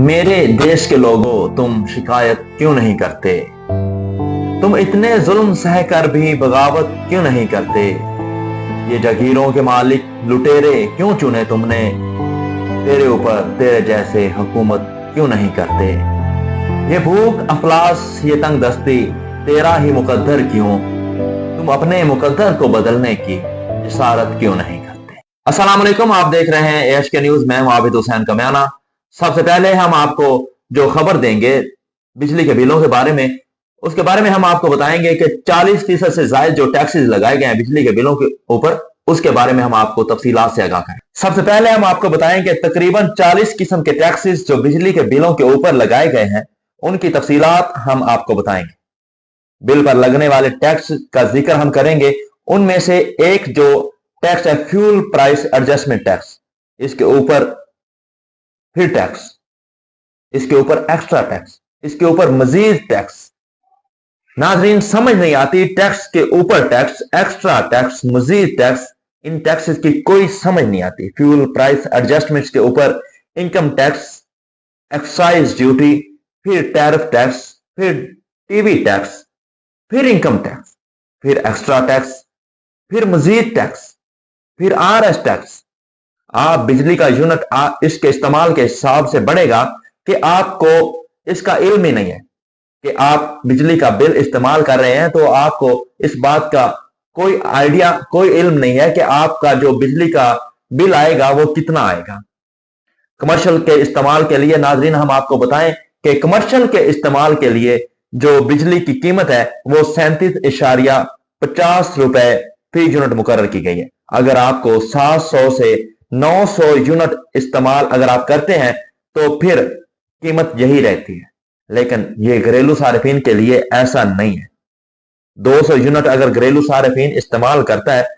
मेरे देश के लोगों, तुम शिकायत क्यों नहीं करते? तुम इतने जुल्म सह कर भी बगावत क्यों नहीं करते? ये जागीरों के मालिक लुटेरे क्यों चुने तुमने? तेरे ऊपर तेरे जैसे हुकूमत क्यों नहीं करते? ये भूख अफलास, ये तंग दस्ती तेरा ही मुकद्दर क्यों? तुम अपने मुकद्दर को बदलने की इशारत क्यों नहीं करते? अस्सलाम वालेकुम, आप देख रहे हैं AHK न्यूज। मैं हूं आबिद हुसैन कमियाना। सबसे पहले हम आपको जो खबर देंगे बिजली के बिलों के बारे में, उसके बारे में हम आपको बताएंगे कि 40% से ज्यादा जो टैक्सेस लगाए गए हैं बिजली के बिलों के ऊपर, उसके बारे में हम आपको तफसीलात से आगाह करें। सबसे पहले हम आपको बताएंगे तकरीबन 40 किस्म के टैक्सेस जो बिजली के बिलों के ऊपर लगाए गए हैं, उनकी तफसीलात हम आपको बताएंगे। बिल पर लगने वाले टैक्स का जिक्र हम करेंगे। उनमें से एक जो टैक्स है फ्यूल प्राइस एडजस्टमेंट टैक्स, इसके ऊपर फिर टैक्स, इसके ऊपर एक्स्ट्रा टैक्स, इसके ऊपर मजीद टैक्स। नाजरीन, समझ नहीं आती टैक्स के ऊपर टैक्स, एक्स्ट्रा टैक्स, मजीद टैक्स, इन टैक्सेस की कोई समझ नहीं आती। फ्यूल प्राइस एडजस्टमेंट्स के ऊपर इनकम टैक्स, एक्साइज ड्यूटी, फिर टैरिफ टैक्स, फिर टीवी टैक्स, फिर इनकम टैक्स, फिर एक्स्ट्रा टैक्स, फिर मजीद टैक्स, फिर RS टैक्स। आप बिजली का यूनिट इसके इस्तेमाल के हिसाब से बढ़ेगा कि आपको इसका इल्म ही नहीं है कि आप बिजली का बिल इस्तेमाल कर रहे हैं, तो आपको इस बात का कोई आइडिया, कोई इल्म नहीं है कि आपका जो बिजली का बिल आएगा वो कितना आएगा। कमर्शियल के इस्तेमाल के लिए नाजरीन हम आपको बताएं कि कमर्शियल के इस्तेमाल के लिए जो बिजली की कीमत है वो 37.50 रुपए फी यूनिट मुकर्रर की गई है। अगर आपको 700 से 900 यूनिट इस्तेमाल अगर आप करते हैं तो फिर कीमत यही रहती है, लेकिन ये घरेलू सार्फिन के लिए ऐसा नहीं है। 200 यूनिट अगर घरेलू सार्फिन इस्तेमाल करता है,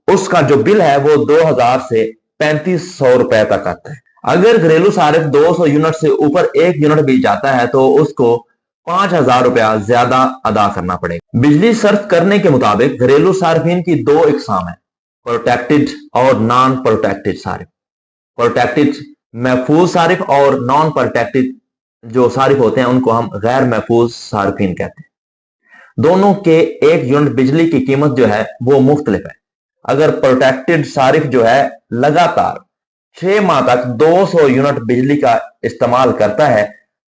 उसका जो बिल है वो 2000 से 3500 रुपए तक आता है। अगर घरेलू सार्फ 200 यूनिट से ऊपर एक यूनिट भी जाता है तो उसको 5000 रुपया ज्यादा अदा करना पड़ेगा। बिजली सर्फ करने के मुताबिक घरेलू सार्फिन की दो इकसाम है, प्रोटेक्टेड और नॉन प्रोटेक्टेड सारिफ। प्रोटेक्टेड महफूज सारिफ और नॉन प्रोटेक्टेड जो सारिफ होते हैं उनको हम गैर महफूज सारिफीन कहते हैं। दोनों के एक यूनिट बिजली की कीमत जो है वो मुख्तलिफ है। अगर प्रोटेक्टेड सारिफ जो है लगातार 6 माह तक 200 यूनिट बिजली का इस्तेमाल करता है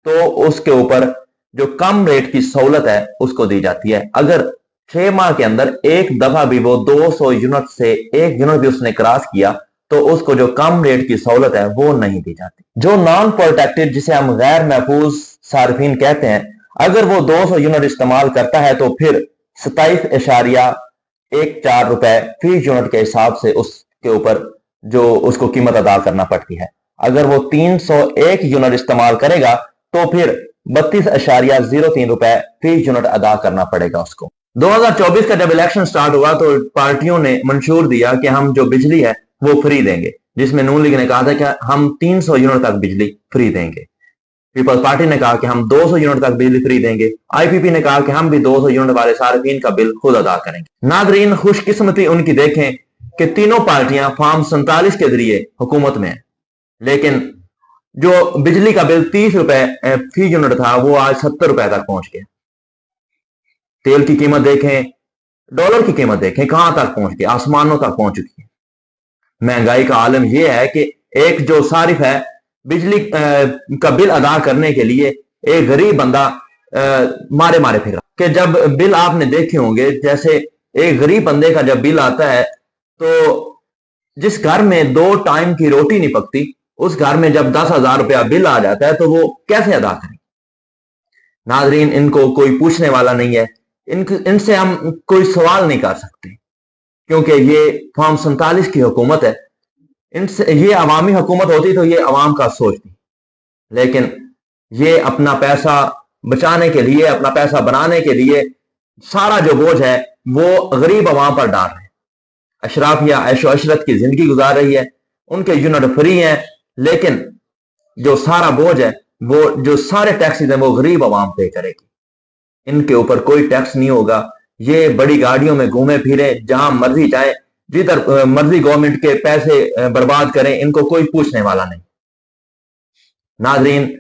तो उसके ऊपर जो कम रेट की सहूलत है उसको दी जाती है। अगर 6 माह के अंदर एक दफा भी वो 200 यूनिट से एक यूनिट भी उसने क्रॉस किया तो उसको जो कम रेट की सहूलत है वो नहीं दी जाती। जो नॉन प्रोटेक्टेड, जिसे हम गैर महफूज सार्फिन कहते हैं, अगर वो 200 यूनिट इस्तेमाल करता है तो फिर 27.14 रुपए फी यूनिट के हिसाब से उसके ऊपर जो उसको कीमत अदा करना पड़ती है। अगर वो 301 यूनिट इस्तेमाल करेगा तो फिर 32.03 रुपए फी यूनिट अदा करना पड़ेगा उसको। 2024 का जब इलेक्शन स्टार्ट हुआ तो पार्टियों ने मंशूर दिया कि हम जो बिजली है वो फ्री देंगे, जिसमें नून लीग ने कहा था कि हम 300 यूनिट तक बिजली फ्री देंगे। पीपल्स पार्टी ने कहा कि हम 200 यूनिट तक बिजली फ्री देंगे। IPP ने कहा कि हम भी 200 यूनिट वाले सार्फिन का बिल खुद अदा करेंगे। नादरीन, खुशकिस्मती उनकी देखें कि तीनों पार्टियां फॉर्म 47 के जरिए हुकूमत में है, लेकिन जो बिजली का बिल 30 रुपए फी यूनिट था वो आज 70 रुपए तक पहुंच गया। तेल की कीमत देखें, डॉलर की कीमत देखें, कहां तक पहुंच गई, आसमानों तक पहुंच चुकी है। महंगाई का आलम यह है कि एक जो सारिफ है बिजली का बिल अदा करने के लिए, एक गरीब बंदा मारे मारे फिर कि जब बिल आपने देखे होंगे, जैसे एक गरीब बंदे का जब बिल आता है तो जिस घर में 2 टाइम की रोटी नहीं पकती, उस घर में जब 10,000 रुपया बिल आ जाता है तो वो कैसे अदा करें? नाजरीन, इनको कोई पूछने वाला नहीं है, इनसे हम कोई सवाल नहीं कर सकते, क्योंकि ये फॉर्म 47 की हुकूमत है। इनसे ये अवामी हुकूमत होती तो ये अवाम का सोचती, लेकिन ये अपना पैसा बचाने के लिए, अपना पैसा बनाने के लिए सारा जो बोझ है वो गरीब अवाम पर डाल रहे हैं। अशराफिया ऐशो अशरत की जिंदगी गुजार रही है, उनके यूनिट फ्री हैं, लेकिन जो सारा बोझ है, वो जो सारे टैक्सेस हैं वो गरीब अवाम पे करेगी। इनके ऊपर कोई टैक्स नहीं होगा। ये बड़ी गाड़ियों में घूमे फिरे, जहां मर्जी जाए, जिधर मर्जी गवर्नमेंट के पैसे बर्बाद करें, इनको कोई पूछने वाला नहीं। नाज़रीन,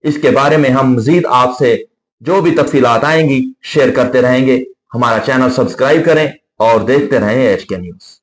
इसके बारे में हम मजीद आपसे जो भी तफसीलात आएंगी शेयर करते रहेंगे। हमारा चैनल सब्सक्राइब करें और देखते रहें HK न्यूज़।